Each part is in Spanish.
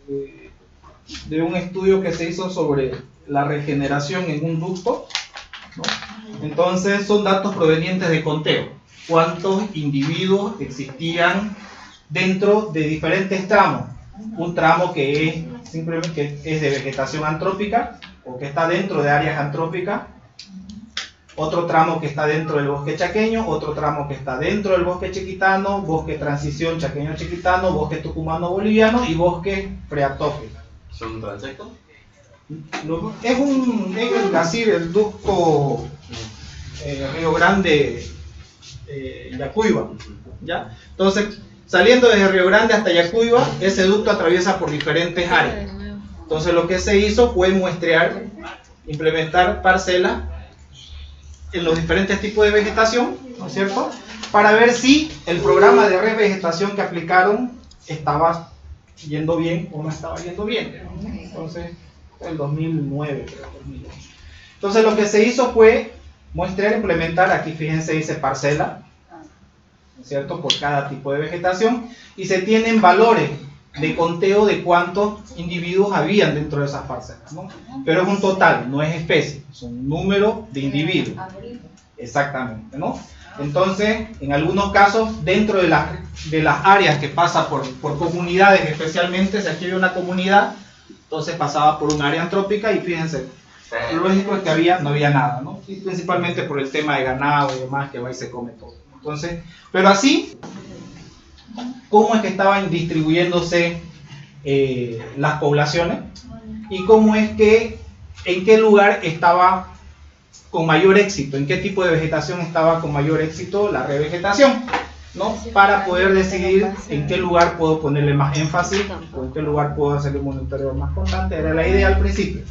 de un estudio que se hizo sobre la regeneración en un ducto, ¿no? Entonces son datos provenientes de conteo. ¿Cuántos individuos existían dentro de diferentes tramos? Un tramo que es simplemente que es de vegetación antrópica o que está dentro de áreas antrópicas, otro tramo que está dentro del bosque chaqueño, otro tramo que está dentro del bosque chiquitano, bosque transición chaqueño-chiquitano, bosque tucumano-boliviano y bosque freatófilo. ¿Son transectos? Es así el ducto Río Grande Yacuiba, ¿ya? Entonces, saliendo desde Río Grande hasta Yacuiba, ese ducto atraviesa por diferentes áreas. Entonces, lo que se hizo fue muestrear, implementar parcelas en los diferentes tipos de vegetación, ¿no es cierto?, para ver si el programa de revegetación que aplicaron estaba yendo bien o no estaba yendo bien. Entonces, el 2009, creo, 2008. Entonces, lo que se hizo fue muestrear, implementar, aquí fíjense, dice parcela, ¿no es cierto?, por cada tipo de vegetación, y se tienen valores de conteo de cuántos individuos habían dentro de esas parcelas, ¿no? Pero es un total, no es especie, es un número de individuos. Exactamente, ¿no? Entonces, en algunos casos, dentro de las áreas que pasa por comunidades, especialmente si aquí había una comunidad, entonces pasaba por un área antrópica y fíjense, lo lógico es que no había nada, ¿no? Y principalmente por el tema de ganado y demás, que va y se come todo. Entonces, pero así, ¿cómo es que estaban distribuyéndose las poblaciones? Y cómo es que, en qué lugar estaba con mayor éxito, en qué tipo de vegetación estaba con mayor éxito la revegetación, ¿no? Para poder decidir en qué lugar puedo ponerle más énfasis o en qué lugar puedo hacer un monitoreo más constante. Era la idea al principio.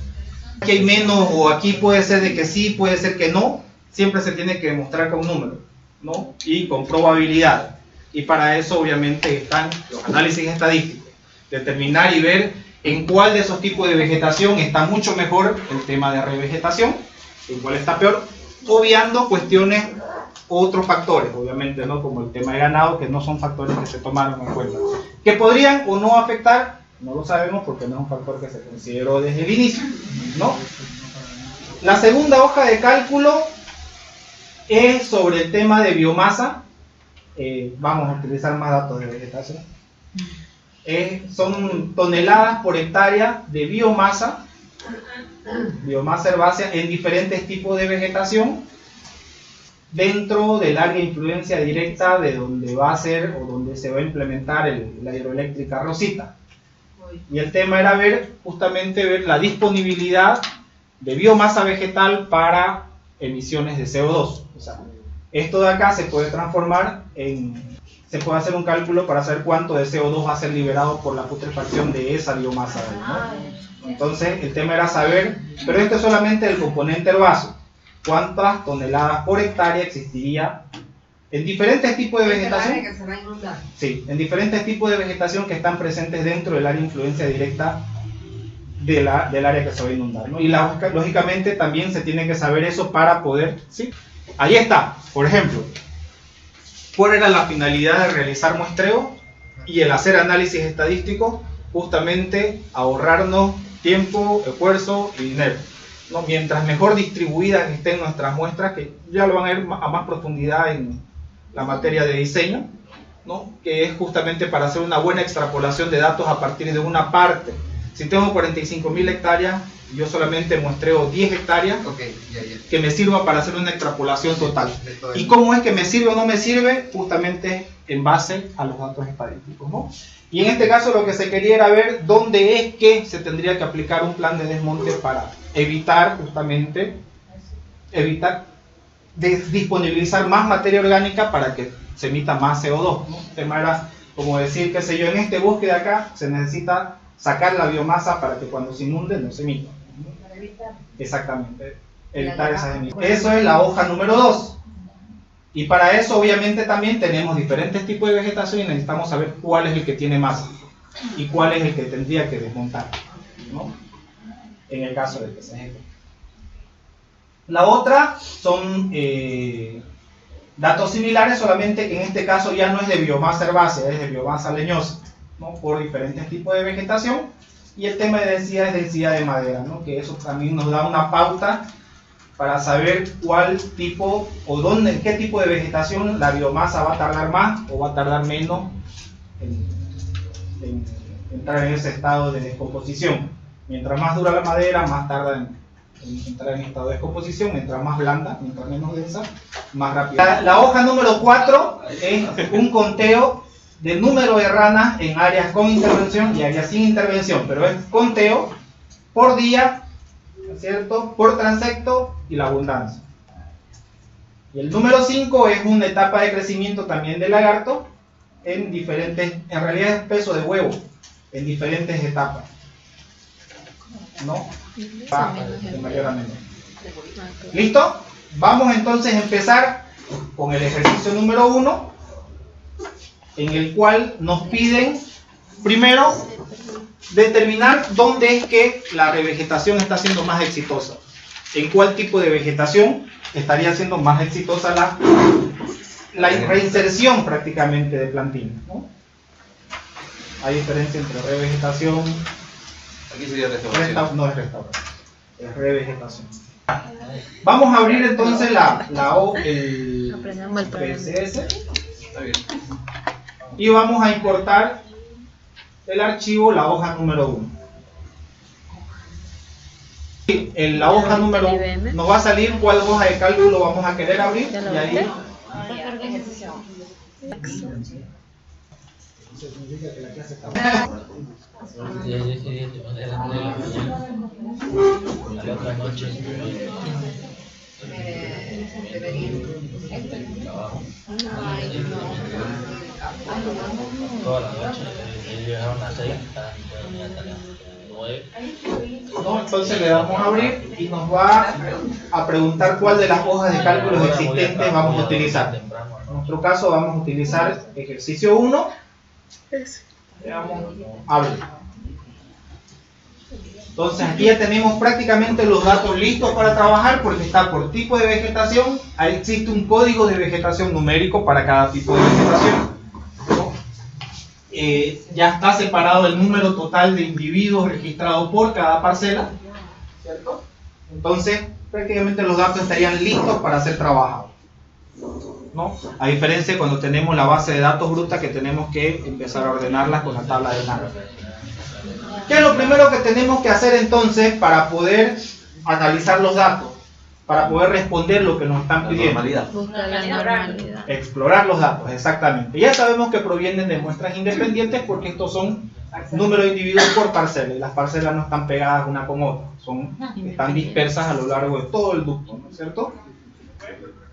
Aquí hay menos, o aquí puede ser de que sí, puede ser que no, siempre se tiene que demostrar con números, ¿no? Y con probabilidad. Y para eso obviamente están los análisis estadísticos, determinar y ver en cuál de esos tipos de vegetación está mucho mejor el tema de revegetación, en cuál está peor, obviando cuestiones, otros factores, obviamente, ¿no? Como el tema de ganado, que no son factores que se tomaron en cuenta. Que podrían o no afectar, no lo sabemos porque no es un factor que se consideró desde el inicio, ¿no? La segunda hoja de cálculo es sobre el tema de biomasa. Vamos a utilizar más datos de vegetación. Son toneladas por hectárea de biomasa herbácea en diferentes tipos de vegetación dentro del área de influencia directa de donde va a ser o donde se va a implementar la hidroeléctrica Rosita. Y el tema era justamente ver la disponibilidad de biomasa vegetal para emisiones de CO2. O sea, esto de acá se puede transformar se puede hacer un cálculo para saber cuánto de CO2 va a ser liberado por la putrefacción de esa biomasa, ¿no? Entonces, el tema era saber, pero esto es solamente el componente herbáceo, cuántas toneladas por hectárea existiría en diferentes tipos de vegetación. Que se va a inundar. Sí, en diferentes tipos de vegetación que están presentes dentro del área de influencia directa del área que se va a inundar, ¿no? Y lógicamente también se tiene que saber eso para poder, ¿sí? Ahí está, por ejemplo, ¿cuál era la finalidad de realizar muestreo y el hacer análisis estadístico? Justamente ahorrarnos tiempo, esfuerzo y dinero, ¿no? Mientras mejor distribuidas estén nuestras muestras, que ya lo van a ver a más profundidad en la materia de diseño, ¿no? Que es justamente para hacer una buena extrapolación de datos a partir de una parte. Si tengo 45.000 hectáreas, yo solamente muestreo 10 hectáreas, que me sirva para hacer una extrapolación total. ¿Y cómo es que me sirve o no me sirve? Justamente en base a los datos estadísticos, ¿no? Y en este caso lo que se quería era ver dónde es que se tendría que aplicar un plan de desmonte para evitar justamente disponibilizar más materia orgánica para que se emita más CO2, ¿no? El tema era como decir, qué sé yo, en este bosque de acá se necesita sacar la biomasa para que cuando se inunde no se emita. Para evitar. Exactamente, evitar esas emisiones. Eso es la hoja número 2. Y para eso obviamente también tenemos diferentes tipos de vegetación y necesitamos saber cuál es el que tiene masa y cuál es el que tendría que desmontar, ¿no? En el caso de que se ejecute. La otra son datos similares, solamente que en este caso ya no es de biomasa herbácea, es de biomasa leñosa. ¿no? Por diferentes tipos de vegetación. Y el tema de densidad es densidad de madera, ¿no? Que eso también nos da una pauta para saber cuál tipo o dónde, en qué tipo de vegetación la biomasa va a tardar más o va a tardar menos en entrar en ese estado de descomposición. Mientras más dura la madera, más tarda en entrar en estado de descomposición. Mientras más blanda, mientras menos densa, más rápida. La hoja número 4 es un conteo del número de ranas en áreas con intervención y áreas sin intervención, pero es conteo por día, ¿no es cierto?, por transecto y la abundancia. Y el número 5 es una etapa de crecimiento también del lagarto en diferentes, en realidad es peso de huevo, en diferentes etapas, ¿no? Va de mayor a menor. ¿Listo? Vamos entonces a empezar con el ejercicio número 1, en el cual nos piden primero determinar dónde es que la revegetación está siendo más exitosa. En cuál tipo de vegetación estaría siendo más exitosa la reinserción prácticamente de plantín, ¿no? Hay diferencia entre revegetación. Aquí sería restauración. No es restauración, es revegetación. Vamos a abrir entonces el PCS Está bien. y vamos a importar el archivo, la hoja número 1. En la hoja número 1 nos va a salir cuál hoja de cálculo vamos a querer abrir y ahí significa que la clase está la otra noche toda la noche llegaron a 6 ¿no? Entonces le damos a abrir y nos va a preguntar cuál de las hojas de cálculos existentes vamos a utilizar. En nuestro caso vamos a utilizar ejercicio 1. Le damos a abrir. Entonces aquí ya tenemos prácticamente los datos listos para trabajar porque está por tipo de vegetación. Ahí existe un código de vegetación numérico para cada tipo de vegetación. Ya está separado el número total de individuos registrados por cada parcela, ¿cierto? Entonces prácticamente los datos estarían listos para ser trabajados, ¿no? A diferencia de cuando tenemos la base de datos bruta que tenemos que empezar a ordenarlas con la tabla de NAR. ¿Qué es lo primero que tenemos que hacer entonces para poder analizar los datos? Para poder responder lo que nos están pidiendo. Buscar la normalidad. Explorar los datos, exactamente. Ya sabemos que provienen de muestras independientes porque estos son números de individuos por parcela y las parcelas no están pegadas una con otra, están dispersas a lo largo de todo el ducto, ¿no es cierto?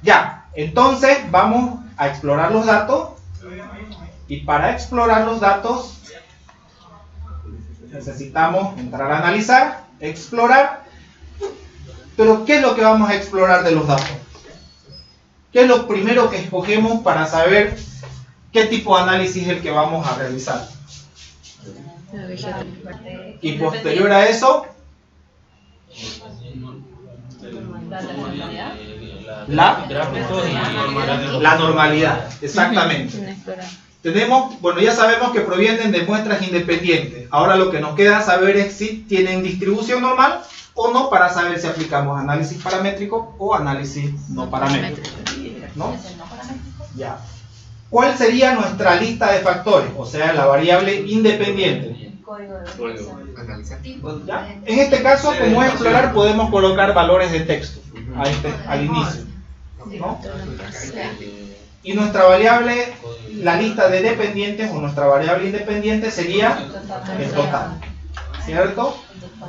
Ya, entonces vamos a explorar los datos y para explorar los datos necesitamos entrar a analizar, explorar. Pero ¿qué es lo que vamos a explorar de los datos? ¿Qué es lo primero que escogemos para saber qué tipo de análisis es el que vamos a realizar? Y posterior a eso, la normalidad, exactamente. Tenemos, bueno, ya sabemos que provienen de muestras independientes. Ahora lo que nos queda saber es si tienen distribución normal o no, para saber si aplicamos análisis paramétrico o análisis no paramétrico, ¿no? Ya. ¿Cuál sería nuestra lista de factores? O sea, la variable independiente. ¿Ya? En este caso, como es explorar, podemos colocar valores de texto al inicio, ¿no? Y nuestra variable, la lista de dependientes o nuestra variable independiente sería el total, ¿cierto?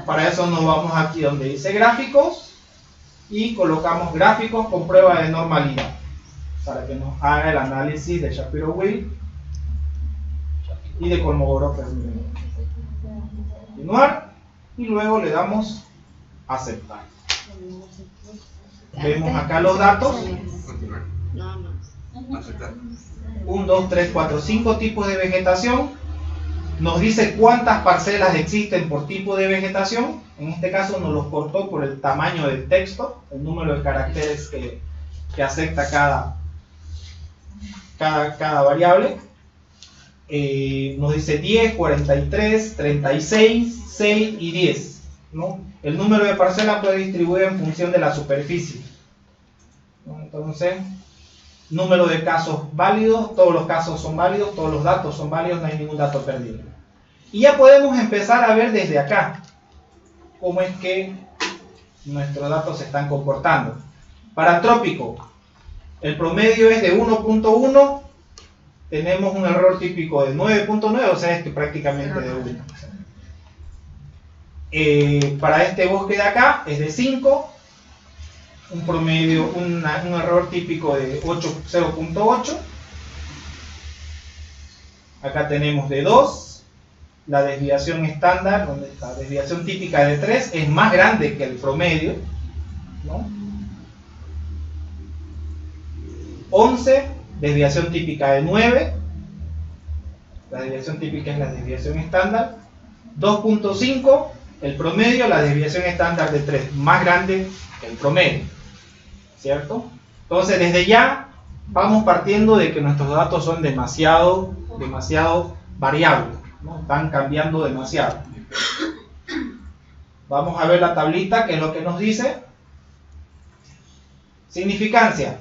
Para eso nos vamos aquí donde dice gráficos y colocamos gráficos con prueba de normalidad para que nos haga el análisis de Shapiro-Wilk y de Kolmogorov. Continuar y luego le damos aceptar. Vemos acá los datos. 1, 2, 3, 4, 5 tipos de vegetación. Nos dice cuántas parcelas existen por tipo de vegetación. En este caso nos los cortó por el tamaño del texto, el número de caracteres que acepta cada variable. nos dice 10, 43, 36, 6 y 10, ¿no? El número de parcelas puede distribuir en función de la superficie, ¿no? Entonces, número de casos válidos, todos los casos son válidos, todos los datos son válidos, no hay ningún dato perdido. Y ya podemos empezar a ver desde acá cómo es que nuestros datos se están comportando. Para trópico, el promedio es de 1.1, tenemos un error típico de 9.9, o sea, es que prácticamente de 1. Para este bosque de acá es de 5, un promedio, un error típico de 0.8. Acá tenemos de 2. La desviación estándar, donde la desviación típica de 3 es más grande que el promedio, ¿no? 11, desviación típica de 9. La desviación típica es la desviación estándar. 2.5, el promedio, la desviación estándar de 3, más grande que el promedio, ¿cierto? Entonces, desde ya vamos partiendo de que nuestros datos son demasiado variables, ¿no? Están cambiando demasiado. Vamos a ver la tablita, que es lo que nos dice. Significancia.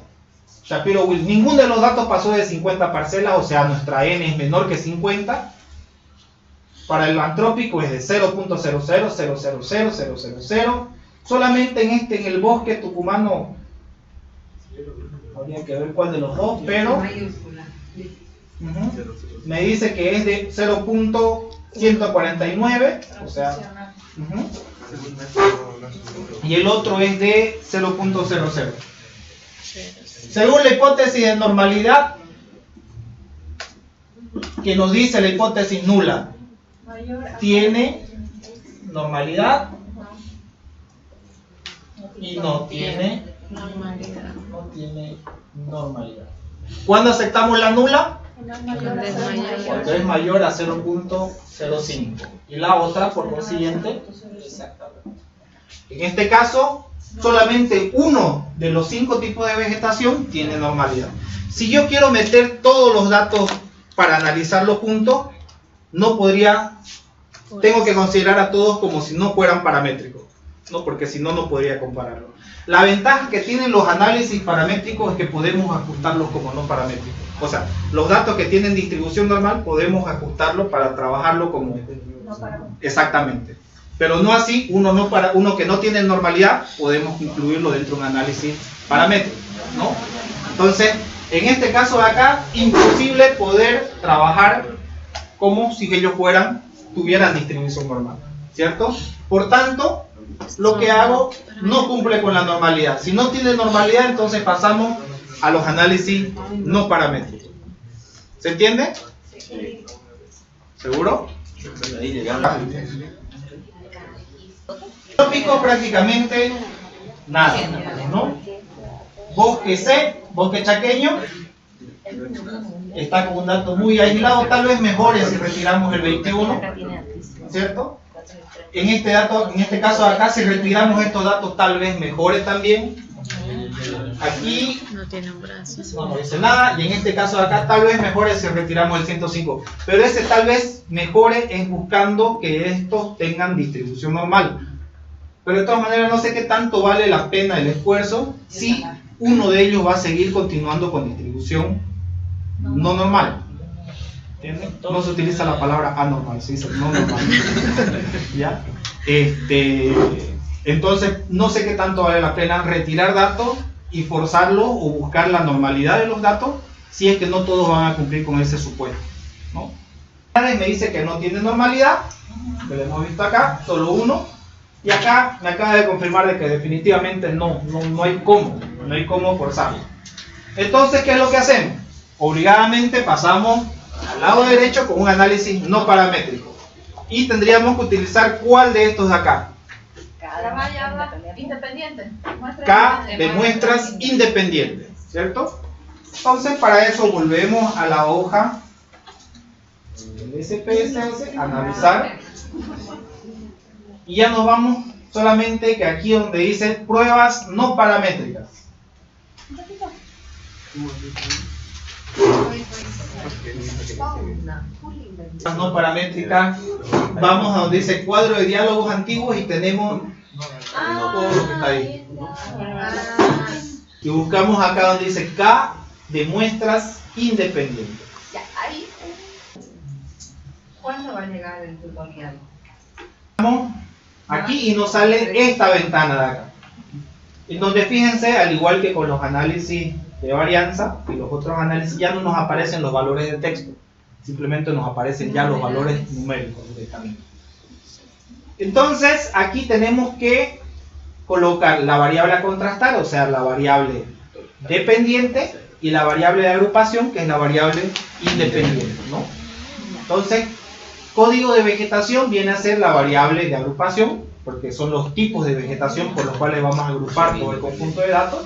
Shapiro-Wilk, ninguno de los datos pasó de 50 parcelas, o sea, nuestra n es menor que 50. Para el antrópico es de 0.00000000. Solamente en el bosque tucumano, habría que ver cuál de los dos, pero me dice que es de 0.149, o sea, y el otro es de 0.00. Según la hipótesis de normalidad, que nos dice la hipótesis nula, tiene normalidad y no tiene normalidad. ¿Cuándo aceptamos la nula? Cuando es mayor a 0.05. Y la otra, por consiguiente, exactamente. En este caso, solamente uno de los 5 tipos de vegetación tiene normalidad. Si yo quiero meter todos los datos para analizarlos juntos, no podría, tengo que considerar a todos como si no fueran paramétricos, ¿no? Porque si no, no podría compararlos. La ventaja que tienen los análisis paramétricos es que podemos ajustarlos como no paramétricos. O sea, los datos que tienen distribución normal podemos ajustarlos para trabajarlo como exactamente. Pero no así, uno que no tiene normalidad, podemos incluirlo dentro de un análisis paramétrico, ¿no? Entonces, en este caso de acá, imposible poder trabajar como si ellos tuvieran distribución normal, ¿cierto? Por tanto, lo que hago no cumple con la normalidad. Si no tiene normalidad, entonces pasamos a los análisis no paramétricos. ¿Se entiende? Sí. ¿Seguro? Ahí llegamos. Trópico prácticamente nada, ¿no? Bosque C, bosque chaqueño, está con un dato muy aislado, tal vez mejore si retiramos el 21, ¿cierto? En este caso de acá, si retiramos estos datos, tal vez mejore también. Aquí no tiene un brazo. No dice nada, y en este caso de acá, tal vez mejore si retiramos el 105. Pero ese tal vez mejore en buscando que estos tengan distribución normal. Pero de todas maneras, no sé qué tanto vale la pena el esfuerzo si uno de ellos va a seguir continuando con distribución no normal. ¿Entienden? No se utiliza la palabra anormal, se dice no normal. ¿Ya? Entonces, no sé qué tanto vale la pena retirar datos y forzarlos o buscar la normalidad de los datos si es que no todos van a cumplir con ese supuesto, ¿no? Me dice que no tiene normalidad, que lo hemos visto acá, solo uno, y acá me acaba de confirmar de que definitivamente no hay cómo forzarlo. Entonces, ¿qué es lo que hacemos? Obligadamente pasamos al lado derecho con un análisis no paramétrico y tendríamos que utilizar ¿cuál de estos de acá? Independiente. K de muestras independientes, ¿cierto? Entonces, para eso volvemos a la hoja del SPSS, analizar, y ya nos vamos solamente que aquí donde dice pruebas no paramétricas. No paramétrica, vamos a donde dice cuadro de diálogos antiguos y tenemos todo lo que está ahí. Y buscamos acá donde dice K de muestras independientes. Ya, ahí. ¿Cuándo va a llegar el tutorial? Vamos aquí y nos sale esta ventana de acá. En donde fíjense, al igual que con los análisis de varianza y los otros análisis, ya no nos aparecen los valores de texto. Simplemente nos aparecen ya los valores numéricos directamente. Entonces, aquí tenemos que colocar la variable a contrastar, o sea, la variable dependiente, y la variable de agrupación, que es la variable independiente, ¿no? Entonces, código de vegetación viene a ser la variable de agrupación, porque son los tipos de vegetación por los cuales vamos a agrupar todo el conjunto de datos.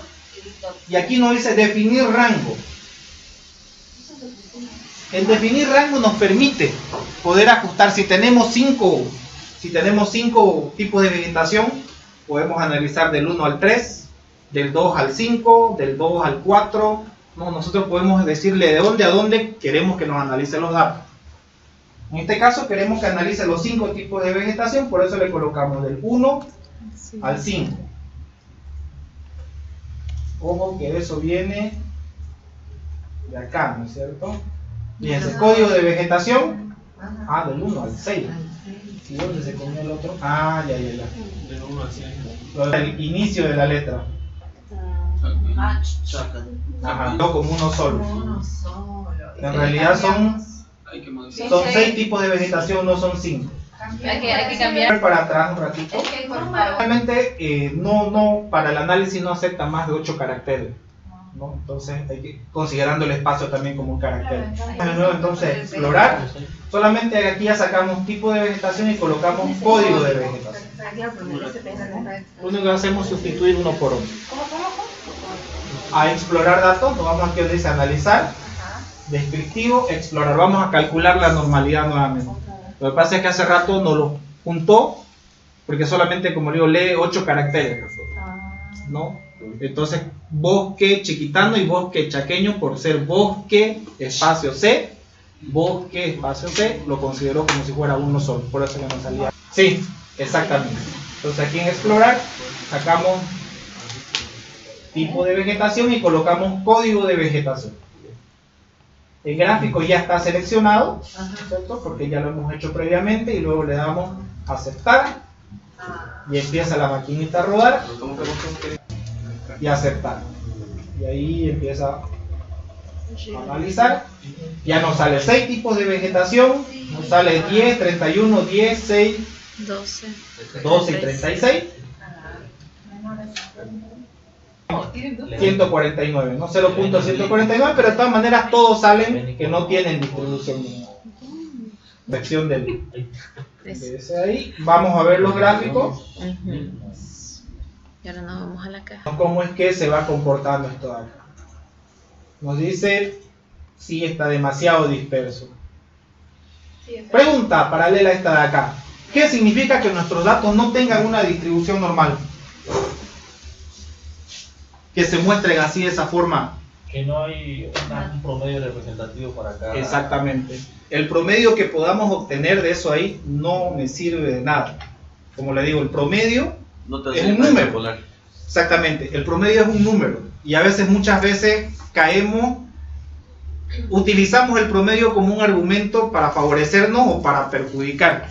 Y aquí nos dice definir rango. El definir rango nos permite poder ajustar, si tenemos cinco tipos de vegetación, podemos analizar del 1 al 3, del 2 al 5, del 2 al 4, ¿no? Nosotros podemos decirle de dónde a dónde queremos que nos analice los datos. En este caso queremos que analice los 5 tipos de vegetación, por eso le colocamos del 1 al 5. Ojo que eso viene de acá, ¿no es cierto? Fíjense, código de vegetación, del 1 al 6. ¿Y dónde se comió el otro? Ya. Del 1 al 5. El inicio de la letra. No como uno solo. En realidad son 6 tipos de vegetación, no son 5. Hay que cambiar. Para atrás un ratito. Realmente no, para el análisis no acepta más de 8 caracteres, ¿no? Entonces hay que, considerando el espacio también como un carácter. Entonces explorar, solamente aquí ya sacamos tipo de vegetación y colocamos código de vegetación. Lo único que hacemos es sustituir uno por otro. A explorar datos, nos vamos aquí donde dice analizar, descriptivo, explorar. Vamos a calcular la normalidad nuevamente. Lo que pasa es que hace rato nos lo juntó, porque solamente, como digo, lee 8 caracteres, ¿no? Entonces, bosque chiquitano y bosque chaqueño, por ser bosque espacio C, bosque espacio C, lo consideró como si fuera uno solo, por eso que nos salía. Sí, exactamente. Entonces, aquí en explorar, sacamos tipo de vegetación y colocamos código de vegetación. El gráfico ya está seleccionado, ¿cierto? Porque ya lo hemos hecho previamente, y luego le damos a aceptar y empieza la maquinita a rodar y aceptar. Y ahí empieza a analizar. Ya nos sale 6 tipos de vegetación, nos sale 10, 31, 10, 6, 12 y 36. 149, no 0.149, pero de todas maneras todos salen que no tienen distribución. Sección de ese ahí. Vamos a ver los gráficos. Y ahora nos vamos a la caja. ¿Cómo es que se va comportando esto de acá? Nos dice si está demasiado disperso. Pregunta paralela a esta de acá. ¿Qué significa que nuestros datos no tengan una distribución normal? Que se muestren así de esa forma. Que no hay un promedio representativo para cada. Exactamente. El promedio que podamos obtener de eso ahí no me sirve de nada. Como le digo, el promedio es un número. Exactamente, el promedio es un número. Y a veces, muchas veces, utilizamos el promedio como un argumento para favorecernos o para perjudicar.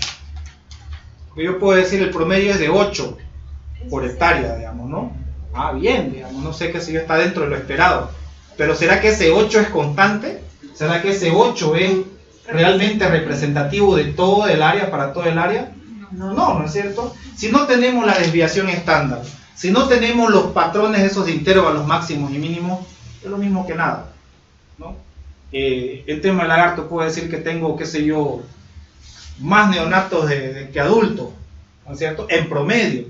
Yo puedo decir el promedio es de 8 por hectárea, digamos, ¿no? Bien, digamos, no sé qué si está dentro de lo esperado. Pero ¿será que ese 8 es constante? ¿Será que ese 8 es realmente representativo de todo el área, para todo el área? No es cierto. Si no tenemos la desviación estándar, si no tenemos los patrones esos de intervalos máximos y mínimos, es lo mismo que nada, ¿no? El tema del lagarto, puedo decir que tengo, qué sé yo, más neonatos que adultos, ¿no es cierto? En promedio.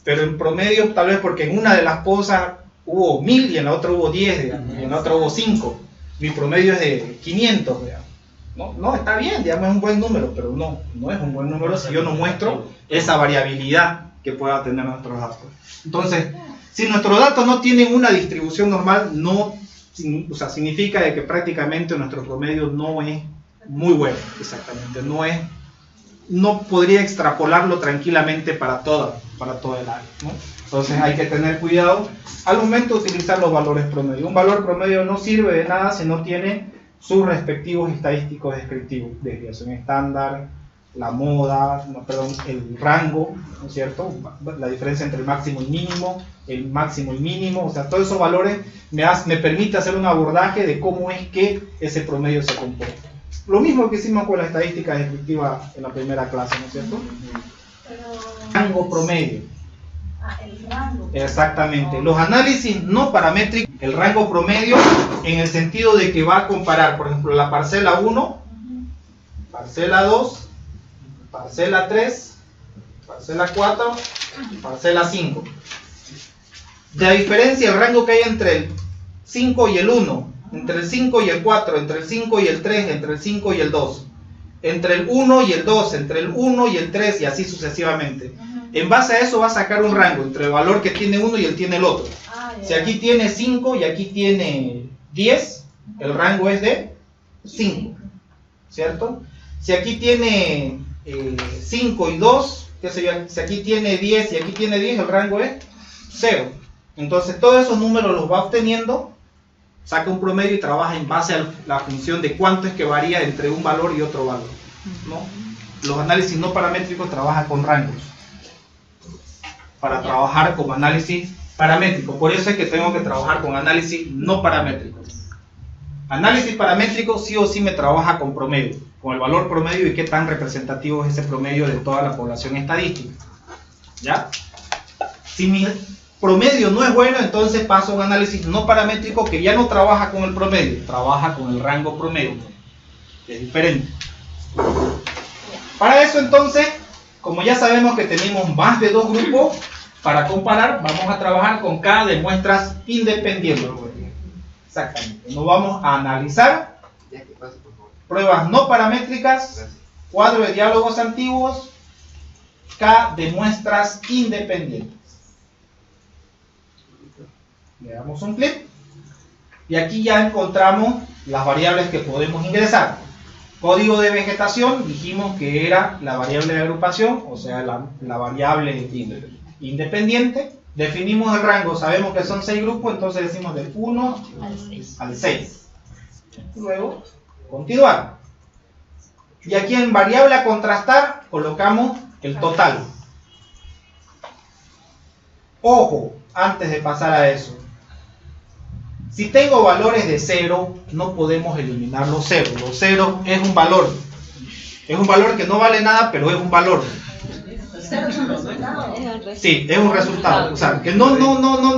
Pero en promedio, tal vez porque en una de las pozas hubo 1000 y en la otra hubo 10, digamos, y en la otra hubo 5. Mi promedio es de 500, digamos. No, está bien, digamos, es un buen número, pero no es un buen número si yo no muestro esa variabilidad que pueda tener nuestros datos. Entonces, si nuestros datos no tienen una distribución normal, no O sea, significa de que prácticamente nuestro promedio no es muy bueno, exactamente, no podría extrapolarlo tranquilamente para todo el área, ¿no? Entonces hay que tener cuidado al momento de utilizar los valores promedio. Un valor promedio no sirve de nada si no tiene sus respectivos estadísticos descriptivos, desviación estándar, la moda, el rango, ¿no es cierto? La diferencia entre el máximo y el mínimo, o sea, todos esos valores me permite hacer un abordaje de cómo es que ese promedio se comporta. Lo mismo que hicimos con la estadística descriptiva en la primera clase, ¿no es cierto? Rango promedio. El rango. Exactamente. Los análisis no paramétricos, el rango promedio en el sentido de que va a comparar, por ejemplo, la parcela 1, parcela 2, parcela 3, parcela 4 y parcela 5. La diferencia, el rango que hay entre el 5 y el 1, entre el 5 y el 4, entre el 5 y el 3, entre el 5 y el 2, entre el 1 y el 2, entre el 1 y el 3 y así sucesivamente. En base a eso va a sacar un rango entre el valor que tiene uno y tiene el otro. Si aquí tiene 5 y aquí tiene 10, el rango es de 5, ¿cierto? Si aquí tiene 5 y 2, qué sé yo, si aquí tiene 10 y aquí tiene 10, el rango es 0. Entonces todos esos números los va obteniendo, saca un promedio y trabaja en base a la función de cuánto es que varía entre un valor y otro valor, ¿no? Los análisis no paramétricos trabajan con rangos para trabajar como análisis paramétrico. Por eso es que tengo que trabajar con análisis no paramétrico. Análisis paramétrico sí o sí me trabaja con promedio, con el valor promedio y qué tan representativo es ese promedio de toda la población estadística. ¿Ya? Si mi promedio no es bueno, entonces paso a un análisis no paramétrico que ya no trabaja con el promedio, trabaja con el rango promedio, que es diferente. Para eso entonces, como ya sabemos que tenemos más de dos grupos para comparar, vamos a trabajar con cada de muestras independientes. Exactamente. Nos vamos a analizar pruebas no paramétricas, cuadro de diálogos antiguos, K de muestras independientes. Le damos un clic y aquí ya encontramos las variables que podemos ingresar. Código de vegetación, dijimos que era la variable de agrupación, o sea, la variable independiente. Definimos el rango, sabemos que son 6 grupos, entonces decimos del 1 al 6. Luego, continuar. Y aquí en variable a contrastar, colocamos el total. Ojo, antes de pasar a eso. Si tengo valores de 0, no podemos eliminar los ceros. Los ceros es un valor. Es un valor que no vale nada, pero es un valor. ¿Cero es un resultado? Sí, es un resultado. O sea, que no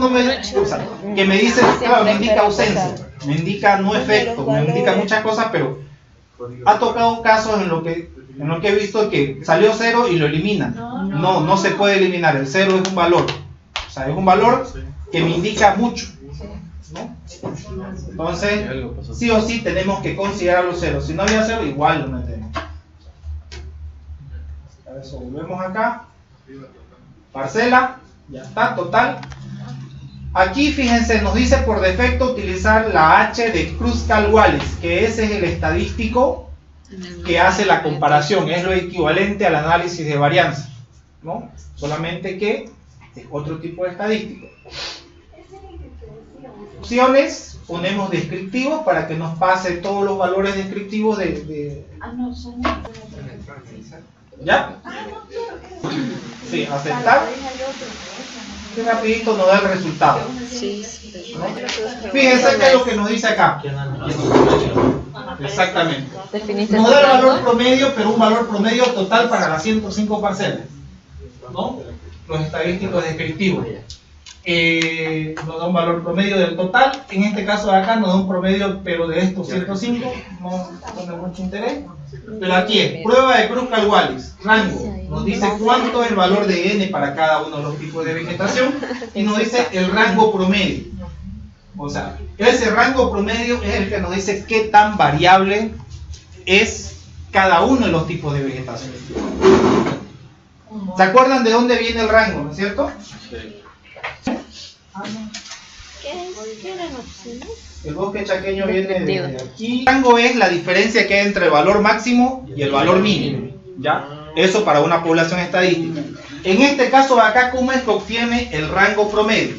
me... O sea, que me dice, claro, me indica ausencia, me indica no efecto, me indica muchas cosas, pero ha tocado casos en lo que he visto que salió 0 y lo elimina. No se puede eliminar. El 0 es un valor. O sea, es un valor que me indica mucho, ¿no? Entonces, sí o sí tenemos que considerar los ceros. Si no había 0, igual lo metemos. A eso volvemos acá. Parcela, ya está, total. Aquí fíjense, nos dice por defecto utilizar la H de Kruskal-Wallis, que ese es el estadístico que hace la comparación, es lo equivalente al análisis de varianza, ¿no? Solamente que es otro tipo de estadístico. Opciones, ponemos descriptivos para que nos pase todos los valores descriptivos ¿ya? Sí, aceptar. Qué rapidito nos da el resultado. ¿No? Fíjense qué es lo que nos dice acá. Exactamente. Nos da el valor promedio, pero un valor promedio total para las 105 parcelas, ¿no? Los estadísticos descriptivos. Nos da un valor promedio del total. En este caso de acá nos da un promedio, pero de estos 105, no tiene mucho interés. Pero aquí es prueba de Kruskal-Wallis, rango. Nos dice cuánto es el valor de n para cada uno de los tipos de vegetación y nos dice el rango promedio. O sea, ese rango promedio es el que nos dice qué tan variable es cada uno de los tipos de vegetación. ¿Se acuerdan de dónde viene el rango, no es cierto? ¿Qué eran opciones? El bosque chaqueño viene de aquí. El rango es la diferencia que hay entre el valor máximo y el valor mínimo, ¿ya? Eso para una población estadística. En este caso de acá, ¿cómo es que obtiene el rango promedio?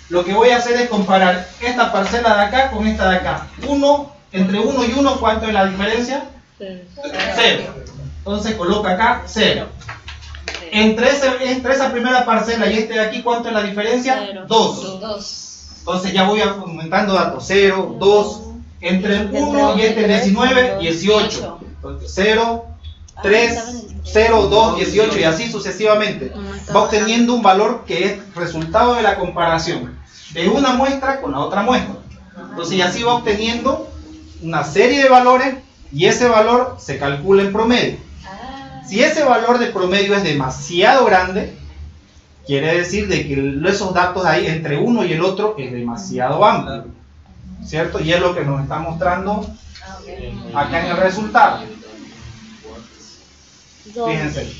Lo que voy a hacer es comparar esta parcela de acá con esta de acá. Entre 1 y 1, ¿cuánto es la diferencia? 0. Entonces coloca acá 0. Entre esa primera parcela y este de aquí, ¿cuánto es la diferencia? 2. Entonces ya voy aumentando datos. 0, 2. Entre el 1 y este 19, 18. Entonces 0, 3, 0, 2, 18 y así sucesivamente. Va obteniendo un valor que es resultado de la comparación de una muestra con la otra muestra. Entonces y así va obteniendo una serie de valores y ese valor se calcula en promedio. Si ese valor de promedio es demasiado grande, quiere decir de que esos datos ahí entre uno y el otro es demasiado amplio, ¿cierto? Y es lo que nos está mostrando acá en el resultado. Fíjense,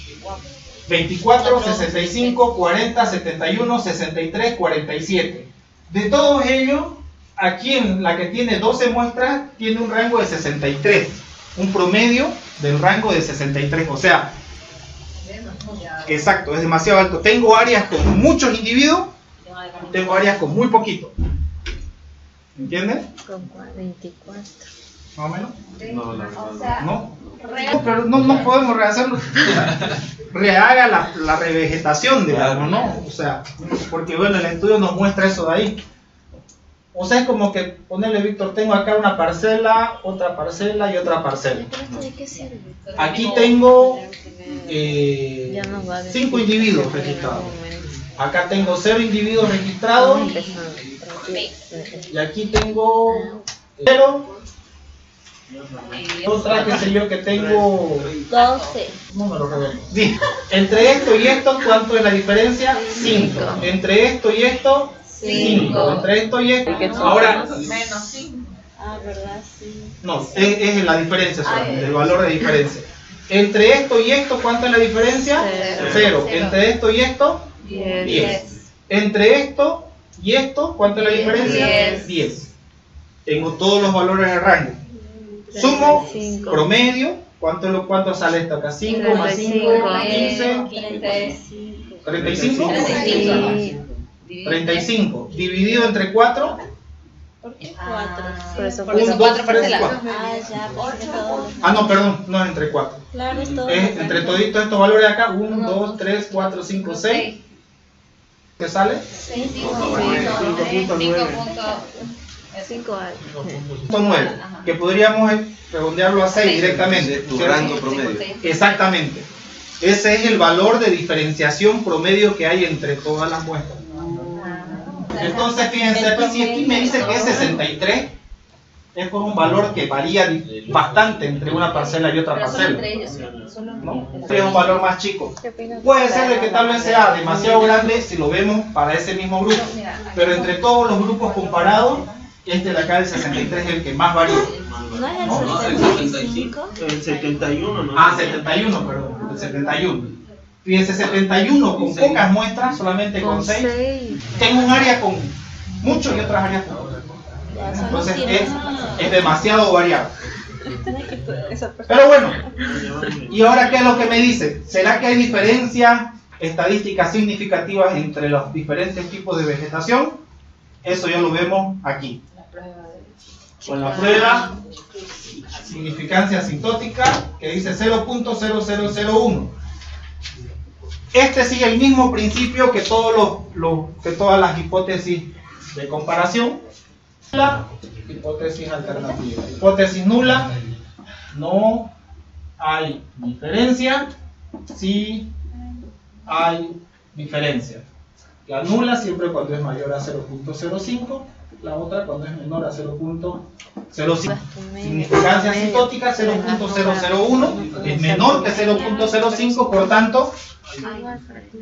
24, 65, 40, 71, 63, 47. De todos ellos, aquí en la que tiene 12 muestras, tiene un rango de 63, un promedio del rango de 63, o sea, exacto, es demasiado alto. Tengo áreas con muchos individuos, tengo áreas con muy poquitos. ¿Entienden? Con 24. ¿Más o menos? No, la verdad. ¿No? Pero no podemos rehacerlo. Rehaga la revegetación, digamos, ¿no? O sea, porque bueno, el estudio nos muestra eso de ahí. O sea, es como que ponerle, Víctor, tengo acá una parcela, otra parcela y otra parcela. Aquí tengo 5 individuos registrados. Acá tengo 0 individuos registrados. Y aquí tengo 0. Otra, qué sé yo, que tengo 12. No me lo revelo. Sí. Entre esto y esto, ¿cuánto es la diferencia? 5. Entre esto y esto, 5. Entre esto y esto. Ahora, Menos 5. Ah, ¿verdad? Sí. no, es la diferencia solamente, el valor de diferencia. Entre esto y esto, ¿cuánto es la diferencia? 0. Entre esto y esto, 10. Entre esto y esto, ¿cuánto es la diferencia? 10. Tengo todos los valores de rango. Sumo, promedio, ¿cuánto sale esto acá? 5 más 5, 15, 35. 35. Dividido entre 4. ¿Por qué 4? Por eso 1, 2, 3, 4. Ah, ya, porque todo. Ah, no, perdón, no es entre 4. Claro, es todo. Es entre toditos estos valores de acá. 1, 2, 3, 4, 5, 6. ¿Qué sale? 5 algo. 9. Que podríamos redondearlo a 6 directamente. Tu rango promedio. Exactamente. Ese es el valor de diferenciación promedio que hay entre todas las muestras. Entonces, fíjense, aquí, si aquí me dice que es 63, es por un valor que varía bastante entre una parcela y otra parcela, ¿no? Este es un valor más chico. Puede ser de que tal vez sea demasiado grande si lo vemos para ese mismo grupo, pero entre todos los grupos comparados, este de acá, el 63, es el que más varía. ¿No es el 75? El 71, ¿no? Ah, 71, perdón, el 71. Fíjense, 71 con pocas muestras, solamente con 6. Tengo un área con muchos y otras áreas con otras. Entonces es demasiado variado. Pero bueno, ¿y ahora qué es lo que me dice? ¿Será que hay diferencias estadísticas significativas entre los diferentes tipos de vegetación? Eso ya lo vemos aquí. Con la prueba significancia asintótica que dice 0.0001. Este sigue el mismo principio que todas las hipótesis de comparación. La hipótesis alternativa. Hipótesis nula, no hay diferencia. Sí hay diferencia. La nula siempre cuando es mayor a 0.05, la otra cuando es menor a 0.05. Significancia asintótica 0.001, es menor que 0.05, por tanto,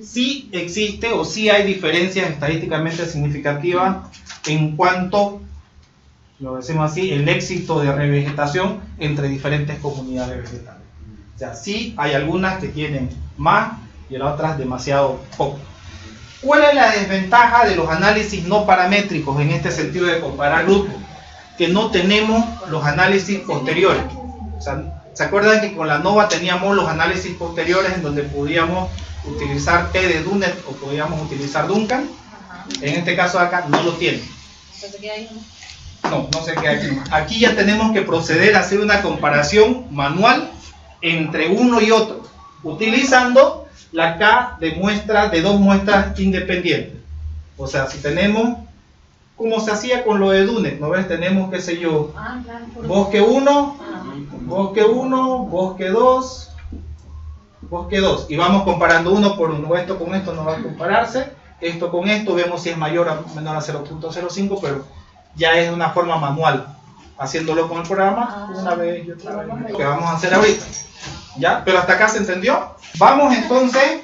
sí existe o sí hay diferencias estadísticamente significativas en cuanto, lo decimos así, el éxito de revegetación entre diferentes comunidades vegetales. O sea, sí hay algunas que tienen más y las otras demasiado poco. ¿Cuál es la desventaja de los análisis no paramétricos en este sentido de comparar grupos? que no tenemos los análisis posteriores. O sea, ¿se acuerdan que con la NOVA teníamos los análisis posteriores en donde podíamos utilizar T de Dunet o podíamos utilizar Duncan? En este caso acá no lo tiene. No se queda aquí. Aquí ya tenemos que proceder a hacer una comparación manual entre uno y otro, utilizando la K de muestras, de dos muestras independientes. O sea, si tenemos, como se hacía con lo de Dunet, ¿no ves? Tenemos, qué sé yo, bosque 1, bosque 1, bosque 2, bosque 2, y vamos comparando uno por uno. Esto con esto no va a compararse, esto con esto, vemos si es mayor o menor a 0.05, pero ya es de una forma manual, haciéndolo con el programa una vez y otra vez, lo que vamos a hacer ahorita. ¿Ya? ¿Pero hasta acá se entendió? Vamos entonces.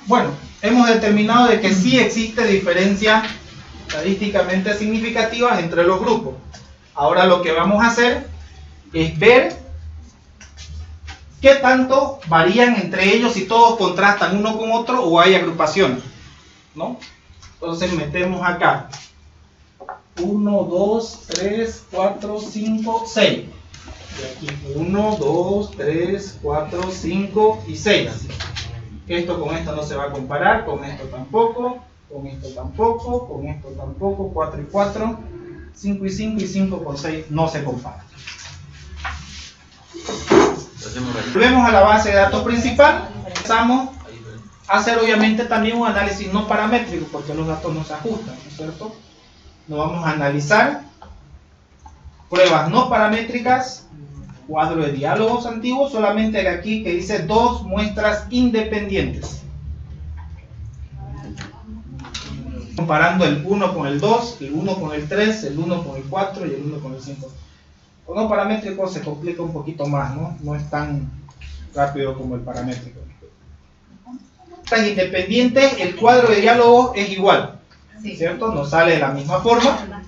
Bueno, hemos determinado de que sí existe diferencias estadísticamente significativas entre los grupos. Ahora lo que vamos a hacer es ver qué tanto varían entre ellos, si todos contrastan uno con otro o hay agrupaciones, ¿no? Entonces metemos acá 1, 2, 3, 4, 5, 6. Y aquí 1, 2, 3, 4, 5 y 6. Esto con esto no se va a comparar, con esto tampoco, con esto tampoco, con esto tampoco, 4 y 4, 5 y 5 y 5 con 6 no se compara. Volvemos a la base de datos principal. Empezamos a hacer obviamente también un análisis no paramétrico, porque los datos no se ajustan, ¿no es cierto? Nos vamos a analizar pruebas no paramétricas, cuadro de diálogos antiguos, solamente de aquí que dice dos muestras independientes. Comparando el 1 con el 2, el 1 con el 3, el 1 con el 4 y el 1 con el 5. Con no paramétrico se complica un poquito más, ¿no? No es tan rápido como el paramétrico. Muestras independientes, el cuadro de diálogo es igual, ¿cierto? Nos sale de la misma forma,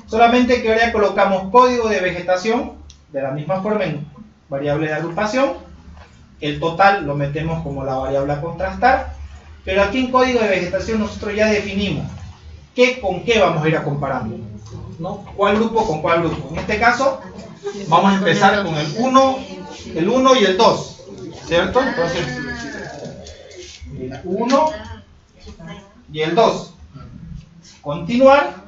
solamente que ahora colocamos código de vegetación de la misma forma en variable de agrupación. El total lo metemos como la variable a contrastar, pero aquí en código de vegetación nosotros ya definimos qué con qué vamos a ir a comparando, ¿no? ¿Cuál grupo con cuál grupo? En este caso vamos a empezar con el 1 y el 2, ¿cierto? Entonces el 1 y el 2. Continuar.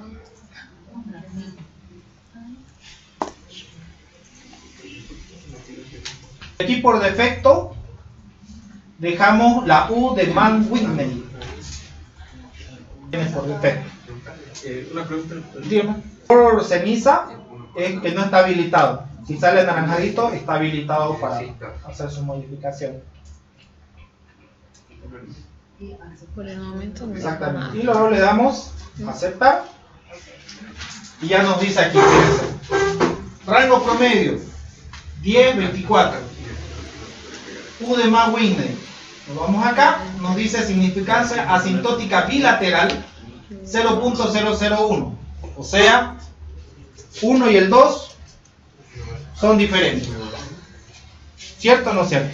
Aquí por defecto dejamos la U de Mann-Whitney. Por defecto. Una pregunta. Por ceniza es que no está habilitado. Si sale naranjadito está habilitado para hacer su modificación. Por el momento no. Exactamente. Y luego le damos aceptar. Y ya nos dice aquí, fíjense, rango promedio 10, 24. U de Mann-Whitney. Nos vamos acá, nos dice significancia asintótica bilateral 0.001. O sea, 1 y el 2 son diferentes. ¿Cierto o no cierto?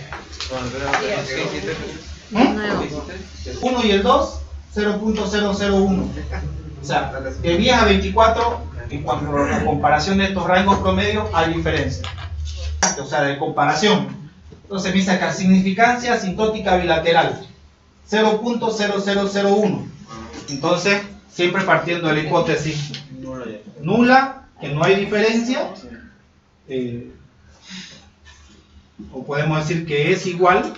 1 y el 2, 0.001. O sea, de 10 a 24, en cuanto a la comparación de estos rangos promedios, hay diferencia. O sea, de comparación. Entonces me dice acá, significancia asintótica bilateral, 0.0001. Entonces, siempre partiendo de la hipótesis nula, que no hay diferencia, o podemos decir que es igual,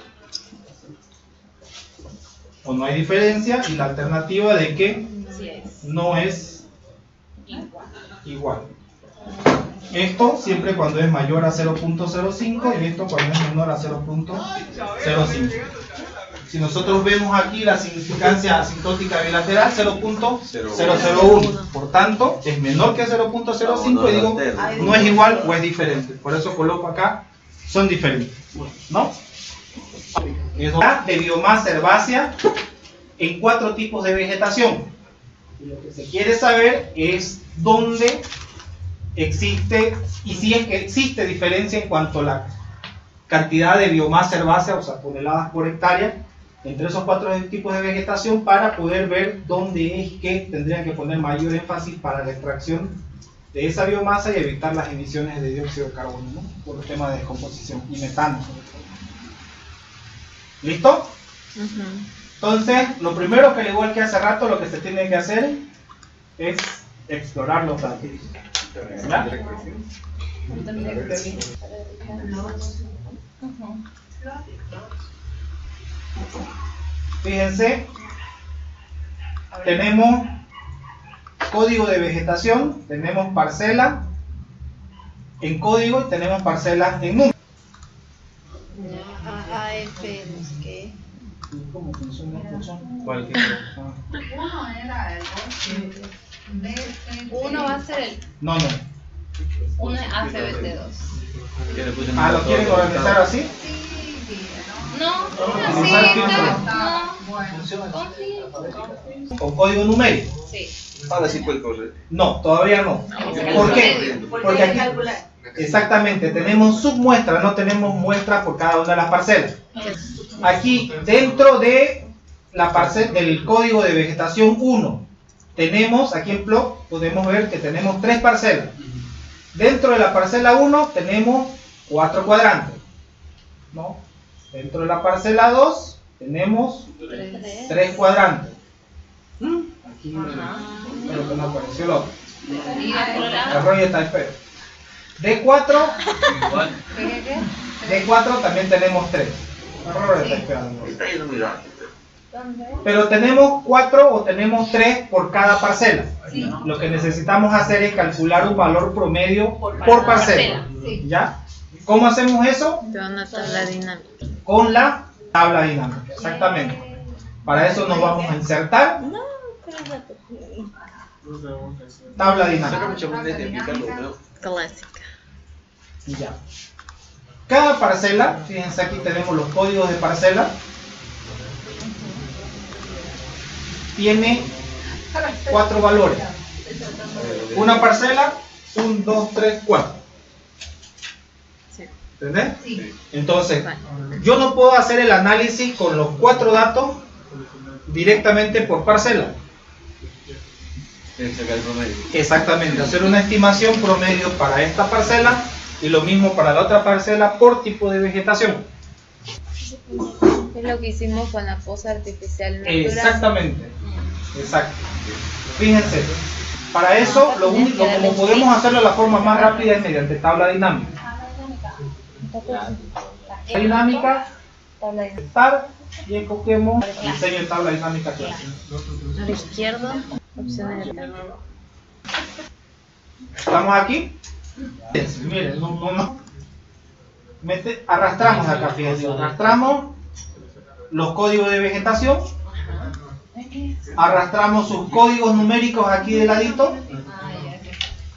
o no hay diferencia, y la alternativa de que no es igual. Esto siempre cuando es mayor a 0.05 y esto cuando es menor a 0.05. Si nosotros vemos aquí la significancia asintótica bilateral 0.001, por tanto es menor que 0.05 y digo no es igual o es diferente. Por eso coloco acá son diferentes, ¿no? De biomasa herbácea en 4 tipos de vegetación. Y lo que se quiere saber es dónde existe y si es que existe diferencia en cuanto a la cantidad de biomasa herbácea, o sea, toneladas por hectárea, entre esos 4 tipos de vegetación para poder ver dónde es que tendrían que poner mayor énfasis para la extracción de esa biomasa y evitar las emisiones de dióxido de carbono, ¿no? Por el tema de descomposición y metano sobre todo. ¿Listo? Entonces, lo primero que al igual que hace rato, lo que se tiene que hacer es explorar los datos. ¿Ya? Fíjense, tenemos código de vegetación, tenemos parcela en código y tenemos parcelas en número. AF, no sé qué. ¿Cómo funciona esto? Uno era el 2. Uno va a ser el. No. Uno es ACBT2. ¿Lo quieren organizar así? No, así, no. ¿Con código numérico? Sí. Ahora sí puede correr. No, todavía no. ¿Por qué? Porque aquí, exactamente, tenemos submuestras, no tenemos muestras por cada una de las parcelas. Aquí, dentro de la parcela del código de vegetación 1, tenemos, aquí en plot, podemos ver que tenemos 3 parcelas. Dentro de la parcela 1 tenemos 4 cuadrantes, ¿no? Dentro de la parcela 2 tenemos 3 cuadrantes. Aquí, pero que no apareció el otro. El rollo está espero. D4, D4 también tenemos 3. El rollo está esperando. Pero tenemos 4 o tenemos 3 por cada parcela. Lo que necesitamos hacer es calcular un valor promedio por parcela. ¿Ya? ¿Cómo hacemos eso? De una tabla dinámica. Con la tabla dinámica, exactamente. Para eso nos vamos a insertar tabla dinámica. Clásica. Ya. Cada parcela, fíjense aquí tenemos los códigos de parcela, tiene 4 valores. Una parcela, 1, 2, 3, 4. ¿Entendés? Sí. Entonces, yo no puedo hacer el análisis con los 4 datos directamente por parcela. Exactamente, hacer una estimación promedio para esta parcela y lo mismo para la otra parcela por tipo de vegetación. Es lo que hicimos con la fosa artificial natural. Exactamente, exacto. Fíjense, para eso lo único, como podemos hacerlo de la forma más rápida es mediante tabla dinámica. Dinámica, estar y escogemos diseño de tabla dinámica clásica. A la izquierda, opciones de ¿Estamos aquí? Miren, arrastramos acá, fíjense, arrastramos los códigos de vegetación, arrastramos sus códigos numéricos aquí de ladito.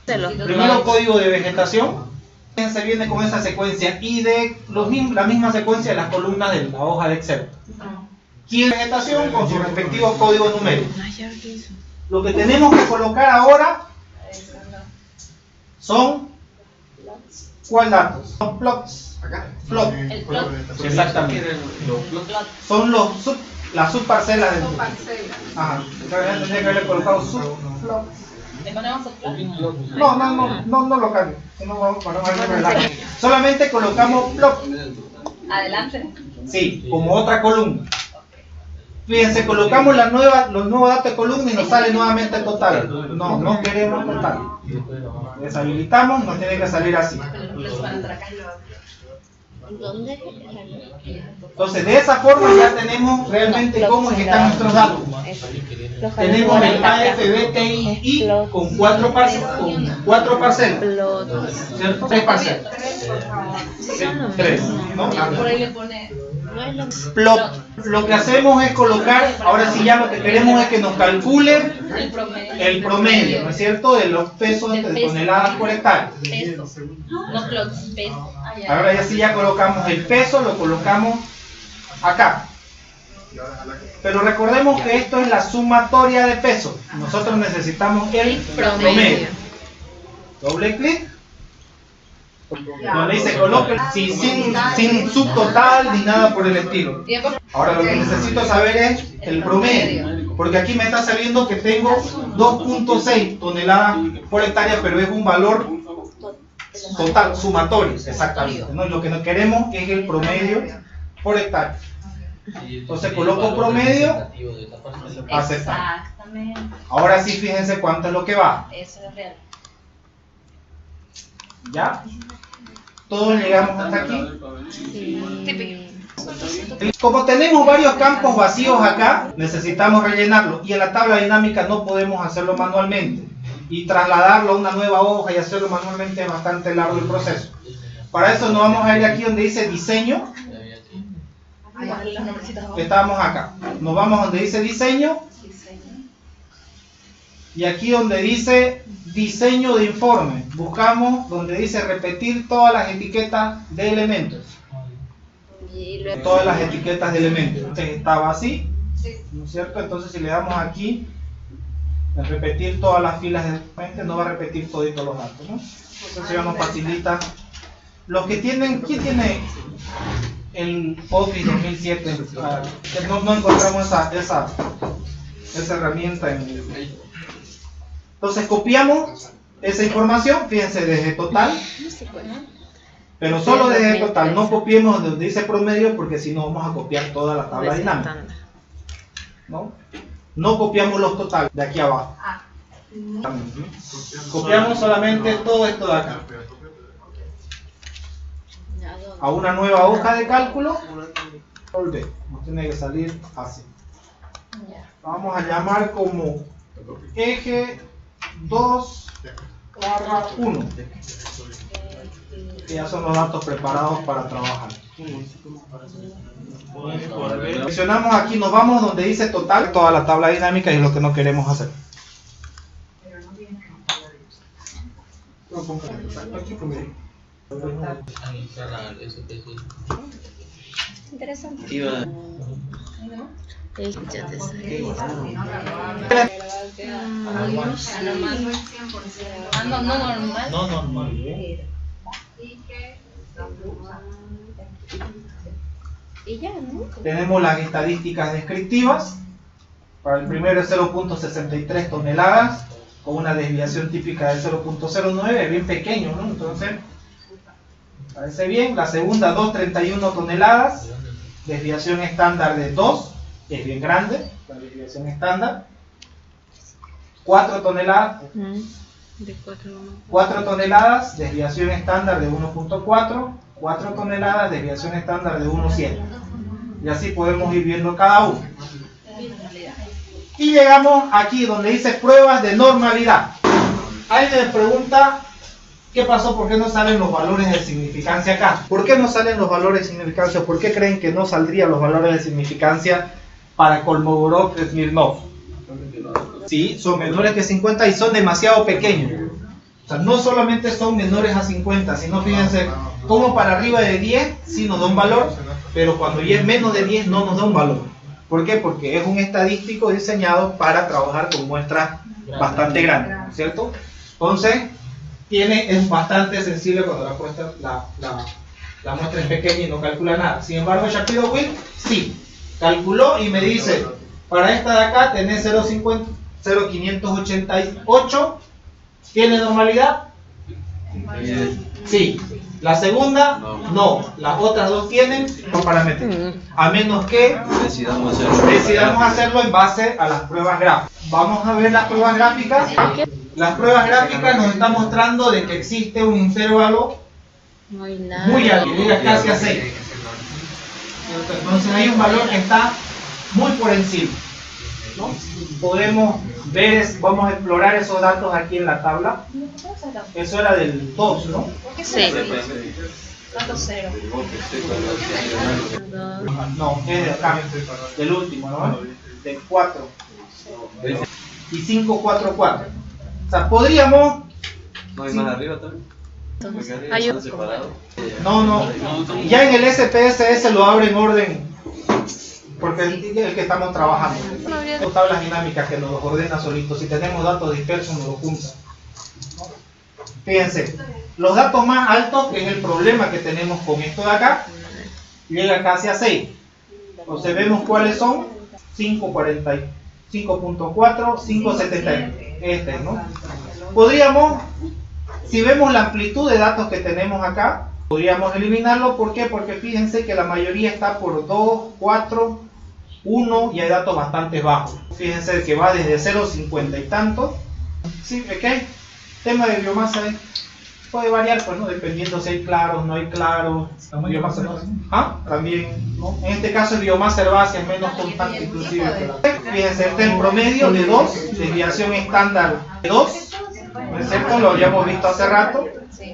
Primero código de vegetación. Se viene con esa secuencia y de la misma secuencia de las columnas de la hoja de Excel. Y vegetación con sus respectivos códigos numéricos. Lo que tenemos que colocar ahora son ¿cuál datos? Son plots. Plot. Exactamente. Son las subparcelas del plot. Ajá. Entonces tendría que haberle colocado subplot. ¿Le ponemos el plan? No lo cambio. No, para no relajo. Solamente colocamos plot. Adelante. Sí, como otra columna. Fíjense, colocamos los nuevos datos de columna y nos sale nuevamente el total. No queremos total. Deshabilitamos, nos tiene que salir así. ¿Dónde? Entonces, de esa forma ya tenemos realmente cómo es que están nuestros datos. Tenemos el AFBTI con 4 parcelas. ¿Cierto? 3 parcelas. 3, ¿no? Por ahí le pone. Plot. Lo que hacemos es colocar, ahora sí ya lo que queremos es que nos calcule el promedio, ¿no es cierto? De los pesos de toneladas por hectárea. Peso. No plots, peso. Ahora ya sí ya colocamos el peso, lo colocamos acá. Pero recordemos que esto es la sumatoria de pesos. Nosotros necesitamos el promedio. Doble clic. Donde dice coloque sin subtotal ni nada por el estilo. Ahora lo que necesito saber es el promedio, porque aquí me está saliendo que tengo 2.6 toneladas por hectárea, pero es un valor total, sumatorio, exactamente, ¿no? Lo que no queremos es el promedio por hectárea. Entonces coloco promedio, aceptar. Exactamente. Ahora sí, fíjense cuánto es lo que va. Eso es real. ¿Ya? Todos llegamos hasta aquí. Como tenemos varios campos vacíos acá, necesitamos rellenarlo. Y en la tabla dinámica no podemos hacerlo manualmente. Y trasladarlo a una nueva hoja y hacerlo manualmente es bastante largo el proceso. Para eso nos vamos a ir aquí donde dice diseño. Estamos acá. Nos vamos donde dice diseño. Y aquí donde dice diseño de informe, buscamos donde dice repetir todas las etiquetas de elementos. Todas las etiquetas de elementos. Entonces estaba así, ¿no es cierto? Entonces si le damos aquí, en repetir todas las filas de elementos, no va a repetir todos los datos, ¿no? Entonces ya nos facilita. Los que tienen, ¿quién tiene el Office 2007? Que no encontramos esa herramienta en el... Entonces copiamos esa información, fíjense, desde total, pero solo desde total, no copiemos donde dice promedio porque si no vamos a copiar toda la tabla dinámica. No copiamos los totales de aquí abajo. Copiamos solamente todo esto de acá. A una nueva hoja de cálculo, nos tiene que salir así. Vamos a llamar como eje 2/1, que ya son los datos preparados para trabajar. Seleccionamos aquí, nos vamos donde dice total, toda la tabla dinámica y es lo que no queremos hacer. Interesante. No normal. No, no. Y ya, ¿no? Tenemos las estadísticas descriptivas. Para el primero es 0.63 toneladas, con una desviación típica de 0.09, bien pequeño, ¿no? Entonces, parece bien. La segunda, 2.31 toneladas, desviación estándar de 2, es bien grande, la desviación estándar. 4 toneladas, De 4 toneladas, desviación estándar de 1.4, 4 toneladas, desviación estándar de 1.7. Y así podemos ir viendo cada uno. Y llegamos aquí donde dice pruebas de normalidad. Alguien me pregunta, ¿qué pasó? ¿Por qué no salen los valores de significancia acá? ¿Por qué no salen los valores de significancia? ¿Por qué creen que no saldrían los valores de significancia para Kolmogorov-Smirnov? Sí, son menores que 50 y son demasiado pequeños. O sea, no solamente son menores a 50, sino fíjense, como para arriba de 10 sí nos da un valor, pero cuando ya es menos de 10 no nos da un valor. ¿Por qué? Porque es un estadístico diseñado para trabajar con muestras bastante grandes, ¿no es cierto? Entonces, es bastante sensible cuando la muestra es pequeña y no calcula nada. Sin embargo, Shapiro-Wilk sí, calculó y me dice, para esta de acá tenés 0.588, ¿tiene normalidad? Sí. La segunda, no. Las otras dos tienen los parámetros. A menos que decidamos hacerlo en base a las pruebas gráficas. Vamos a ver las pruebas gráficas. Las pruebas gráficas nos están mostrando de que existe un intervalo muy alto, llega casi a 6. Entonces hay un valor que está muy por encima, ¿no? Podemos ver, vamos a explorar esos datos aquí en la tabla. Eso era del 2, ¿no? Sí. Dato 0. No, es de acá, del último, ¿no? Del 4. Y 5, 4, 4. O sea, podríamos... ¿No hay más arriba también? Hay ¿Están separados? No. Ya en el SPSS lo abre en orden, porque es el que estamos trabajando. Son tablas dinámicas que nos los ordena solito. Si tenemos datos dispersos, nos los junta. Fíjense, los datos más altos, que es el problema que tenemos con esto de acá, llega casi a 6. Entonces vemos cuáles son: 5.40, 5.4, 5.70. Este, ¿no? Podríamos, si vemos la amplitud de datos que tenemos acá, podríamos eliminarlo. ¿Por qué? Porque fíjense que la mayoría está por 2, 4, 1 y hay datos bastante bajos. Fíjense que va desde 0.50 y tanto. Sí, ok. Tema de biomasa puede variar, pues, ¿no? Dependiendo si hay claros, no hay claros. Biomasa herbácea. ¿Ah? También, ¿no? En este caso, el biomasa herbácea es menos constante, inclusive. Fíjense, este es el promedio de 2, desviación estándar de 2, ¿no es cierto? Lo habíamos visto hace rato.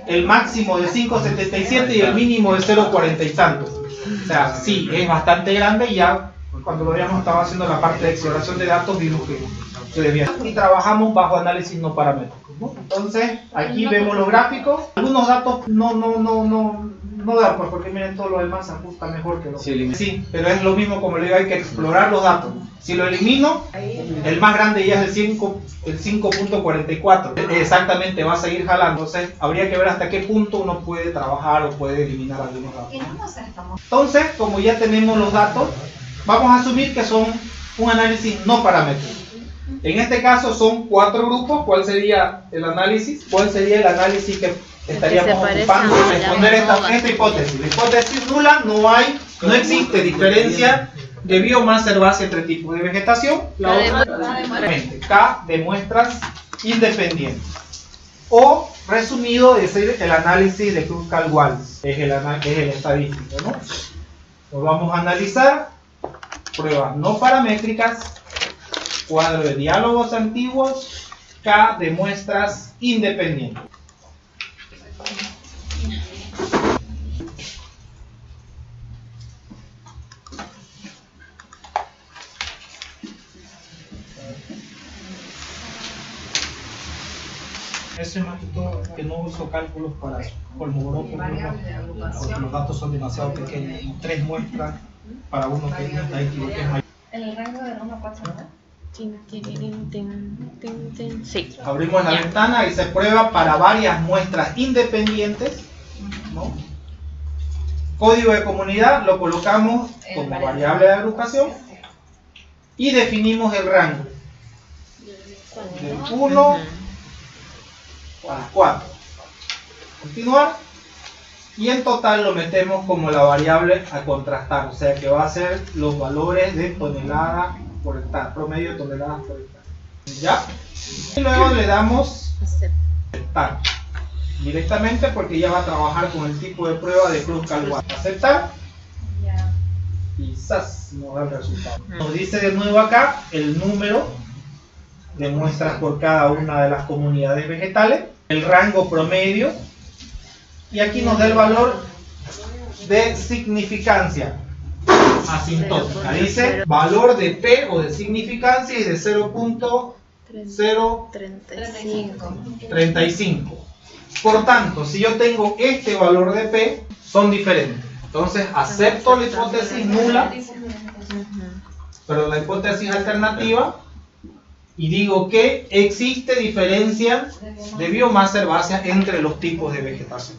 El máximo de 5.77 y el mínimo de 0.40 y tanto. O sea, sí, es bastante grande. Y ya cuando lo habíamos estado haciendo la parte de exploración de datos, vimos que se desvía. Y trabajamos bajo análisis no paramétrico, ¿no? Entonces, aquí vemos los gráficos. Algunos datos no dan, pues, porque miren, todo lo demás se ajusta mejor que lo que... Sí, pero es lo mismo, como le digo, hay que explorar los datos. Si lo elimino, el más grande ya es el 5.44. Exactamente, va a seguir jalando. Entonces, habría que ver hasta qué punto uno puede trabajar o puede eliminar algunos datos. Entonces, como ya tenemos los datos, vamos a asumir que son un análisis no paramétrico. En este caso son 4 grupos. ¿Cuál sería el análisis? ¿Cuál sería el análisis que estaríamos ocupando de responder esta hipótesis? La hipótesis nula: no existe diferencia de biomasa herbácea entre tipos de vegetación. La otra, K de muestras independientes. O, resumido, es el análisis de Kruskal-Wallis, es el estadístico, ¿no? Nos vamos a analizar pruebas no paramétricas, cuadro de diálogos antiguos, K de muestras independientes. Eso es más que todo que no uso cálculos para Kolmogorov, porque los datos son demasiado pequeños, ¿no? 3 muestras para uno que es estadístico, que es mayor. El rango de 1 a 4, ¿no? Sí. Abrimos la ventana y se prueba para varias muestras independientes, ¿no? Código de comunidad lo colocamos como variable de agrupación y definimos el rango del 1 al 4. Continuar, y en total lo metemos como la variable a contrastar, o sea que va a ser los valores de toneladas por hectárea, promedio de toneladas por hectárea. ¿Ya? Y luego le damos aceptar directamente, porque ya va a trabajar con el tipo de prueba de Kruskal-Wallis. Aceptar y ¡zas! Nos da el resultado. Nos dice de nuevo acá el número de muestras por cada una de las comunidades vegetales, el rango promedio, y aquí nos da el valor de significancia asintótica. Dice valor de P o de significancia y de 0.035. Por tanto, si yo tengo este valor de P, son diferentes. Entonces acepto la hipótesis nula, pero la hipótesis alternativa, y digo que existe diferencia de biomasa herbácea entre los tipos de vegetación,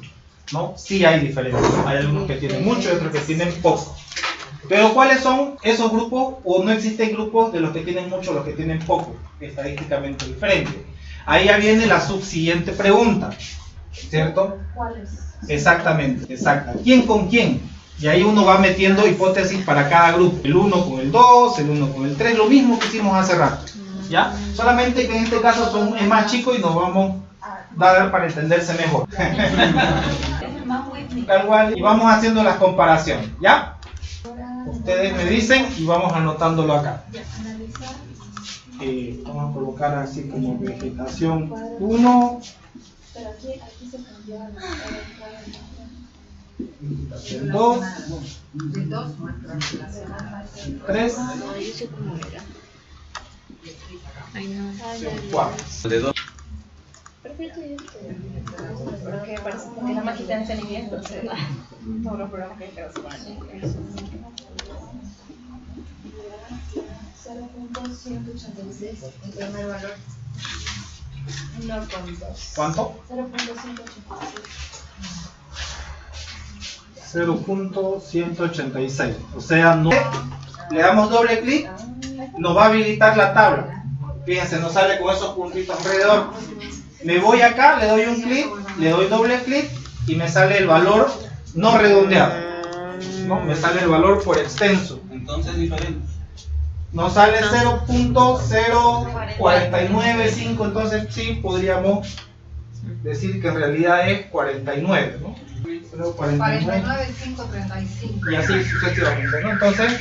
¿no? Sí hay diferencia. Hay algunos que tienen mucho y otros que tienen poco. Pero ¿cuáles son esos grupos? O no existen grupos de los que tienen mucho o los que tienen poco, estadísticamente diferente. Ahí ya viene la subsiguiente pregunta, ¿cierto? ¿Cuáles? Exactamente, exacta. ¿Quién con quién? Y ahí uno va metiendo hipótesis para cada grupo. El 1 con el 2, el 1 con el 3, lo mismo que hicimos hace rato, ¿ya? Solamente que en este caso es más chico y nos vamos a dar para entenderse mejor. Y vamos haciendo las comparaciones, ¿ya? Ustedes me dicen y vamos anotándolo acá. Vamos a colocar así como vegetación 1. Pero aquí se cambió a la 2, 3, Ay, no. 4. De 2. porque parece que la máquina de seguimiento, entonces todos los programas que hay que hacer. 0.186 el primer valor. 1.2. ¿Cuánto? 0.186. O sea, no le damos doble clic, nos va a habilitar la tabla. Fíjense, nos sale con esos puntitos alrededor. Me voy acá, le doy un clic, le doy doble clic y me sale el valor no redondeado. ¿No? Me sale el valor por extenso. Entonces es diferente. Nos sale 0.0495, entonces sí podríamos decir que en realidad es 49, ¿no? 0.49 49,535. y así sucesivamente, ¿no? Entonces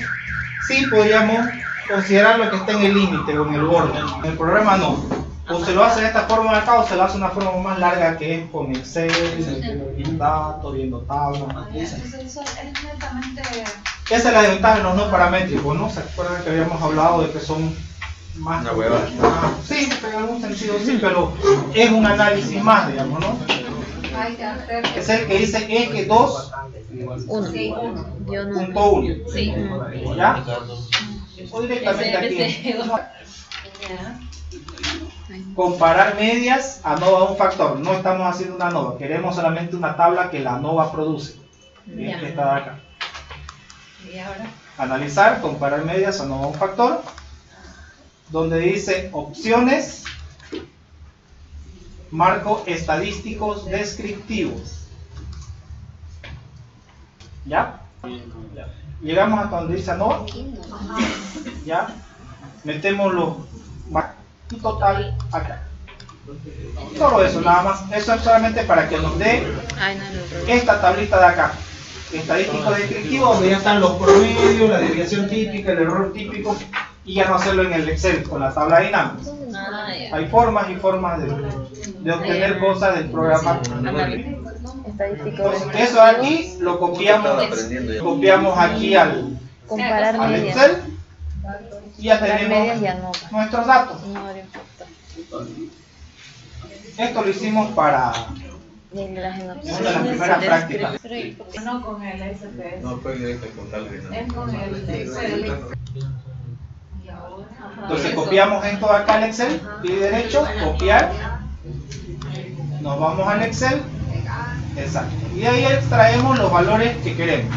sí podríamos considerar lo que está en el límite o en el borde. En el programa no. O se lo hace de esta forma acá o se lo hace de una forma más larga que es con Excel, viendo datos, viendo tablas. Eso es netamente. Esa es la desventaja de los no paramétricos, ¿no? ¿Se acuerdan que habíamos hablado de que son más... Una hueva. Sí, en algún sentido sí, pero es un análisis más, digamos, ¿no? Hay que hacer. Es el que dice que 2 Uno. Sí, uno. Yo no. punto 1. Sí. ¿Ya? O directamente aquí. Comparar medias, ANOVA un factor. No estamos haciendo una ANOVA, queremos solamente una tabla que la ANOVA produce. Ya. Esta de acá. Y ahora. Analizar, comparar medias, ANOVA un factor. Donde dice opciones, marco estadísticos descriptivos. ¿Ya? Llegamos hasta donde dice ANOVA. ¿Ya? Metemos los total acá. Solo eso, nada más. Eso es solamente para que nos dé Ay, no, no, no. esta tablita de acá. Estadístico descriptivo, donde ya están los promedios, la desviación típica, el error típico, y ya no hacerlo en el Excel con la tabla dinámica. Ah, ya. Hay formas y formas de obtener cosas del programa. Estadístico. Entonces, eso de aquí lo copiamos aquí al Comparar medias. Excel y ya Comparar medias tenemos ya no. nuestros datos. No habría un factor. Esto lo hicimos para Y en las una de las primeras prácticas. No con el SPS. No fue directo con tal vez. Es con el Excel. Y ahora. Entonces copiamos esto acá al Excel, clic derecho, copiar, nos vamos al Excel, exacto, y ahí extraemos los valores que queremos,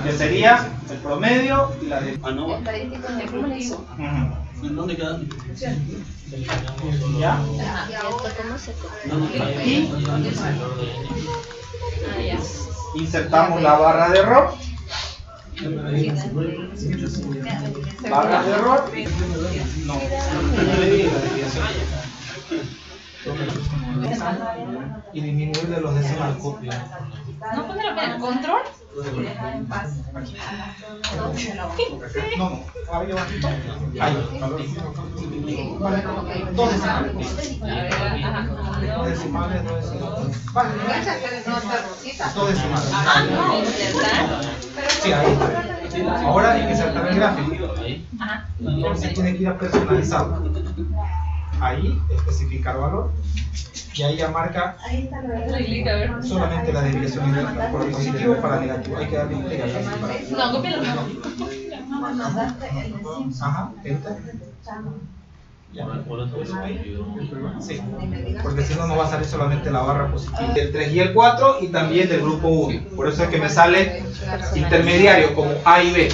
que sería el promedio y la de... ANOVA. Estadísticos descriptivos. ¿En dónde queda? ¿Ya? Y ahora. ¿Cómo se copia? Y Ah, ya. insertamos la barra de error, barra de error, no, y disminuir de los decimal copia. ¿No ponerlo en control? No, ahí abajito, ahí, vale, dos decimales, decimales, dos decimales, vale, dos decimales, sí, ahí está. Ahora hay que insertar el gráfico, entonces tiene que ir a personalizar, ahí, especificar valor, y ahí ya marca solamente la desviación inversa, por positivo para negativo, hay que darle un clic acá. No, cópialo. Ajá, enter. Ya. Sí, porque si no, no va a salir solamente la barra positiva del 3 y el 4 y también del grupo 1. Por eso es que me sale intermediario como A y B.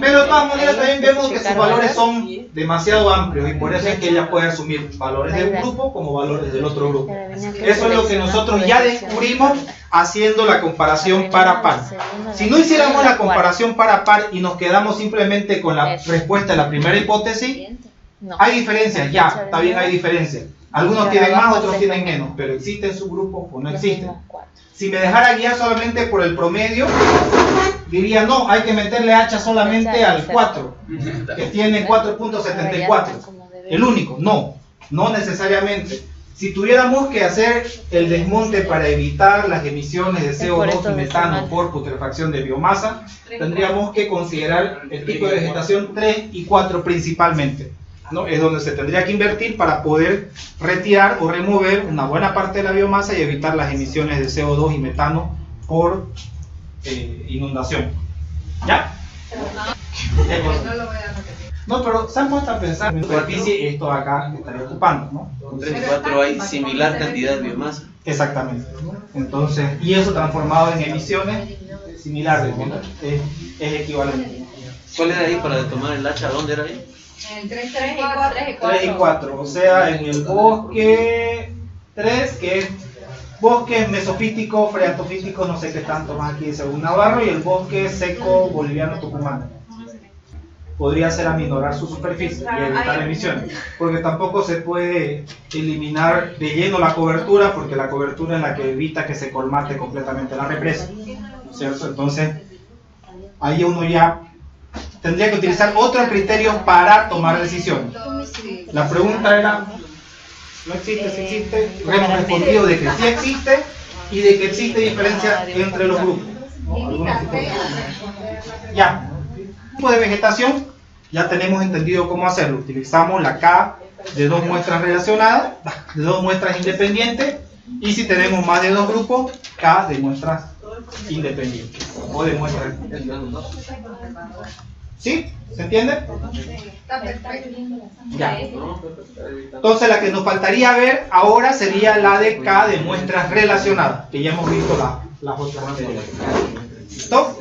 Pero de todas maneras también vemos que sus valores son demasiado amplios y por eso es que ella puede asumir valores de un grupo como valores del otro grupo. Eso es lo que nosotros ya descubrimos haciendo la comparación par a par. Si no hiciéramos la comparación par a par y nos quedamos simplemente con la respuesta de la primera hipótesis, hay diferencias, ya, está bien, hay diferencias. Algunos tienen más, otros tienen menos, pero ¿existen subgrupos o no existen? Si me dejara guiar solamente por el promedio, diría no, hay que meterle hacha solamente al 4, que tiene 4.74. El único, no, no necesariamente. Si tuviéramos que hacer el desmonte para evitar las emisiones de CO2 y metano por putrefacción de biomasa, tendríamos que considerar el tipo de vegetación 3 y 4 principalmente, ¿no? Es donde se tendría que invertir para poder retirar o remover una buena parte de la biomasa y evitar las emisiones de CO2 y metano por inundación. ¿Ya? No lo voy a repetir. No, pero se han puesto a pensar en superficie esto acá que estaría ocupando, ¿no? Con 3 y 4 hay similar cantidad de biomasa. Exactamente. Entonces, y eso transformado en emisiones similares, ¿no? Es equivalente. ¿Cuál era ahí para tomar el hacha? ¿Dónde era ahí? En 3 y 4. 3 y 4, o sea, en el bosque 3, que es bosque mesofítico, freatofítico, no sé qué tanto más aquí según Navarro, y el bosque seco boliviano tucumano. Podría ser aminorar su superficie y evitar emisiones, porque tampoco se puede eliminar de lleno la cobertura, porque la cobertura es la que evita que se colmate completamente la represa, ¿cierto? Entonces, ahí uno ya tendría que utilizar otro criterio para tomar decisiones. La pregunta era, ¿no existe? ¿Sí existe? Hemos respondido de que sí existe y de que existe diferencia entre los grupos, ¿no? Algunos tipos de... Ya. Tipo de vegetación, ya tenemos entendido cómo hacerlo. Utilizamos la K de 2 muestras relacionadas, de 2 muestras independientes, y si tenemos más de 2 grupos, K de muestras independientes o de muestras. ¿Sí? ¿Se entiende? Ya. Entonces la que nos faltaría ver ahora sería la de K de muestras relacionadas, que ya hemos visto las otras anteriores. ¿Listo?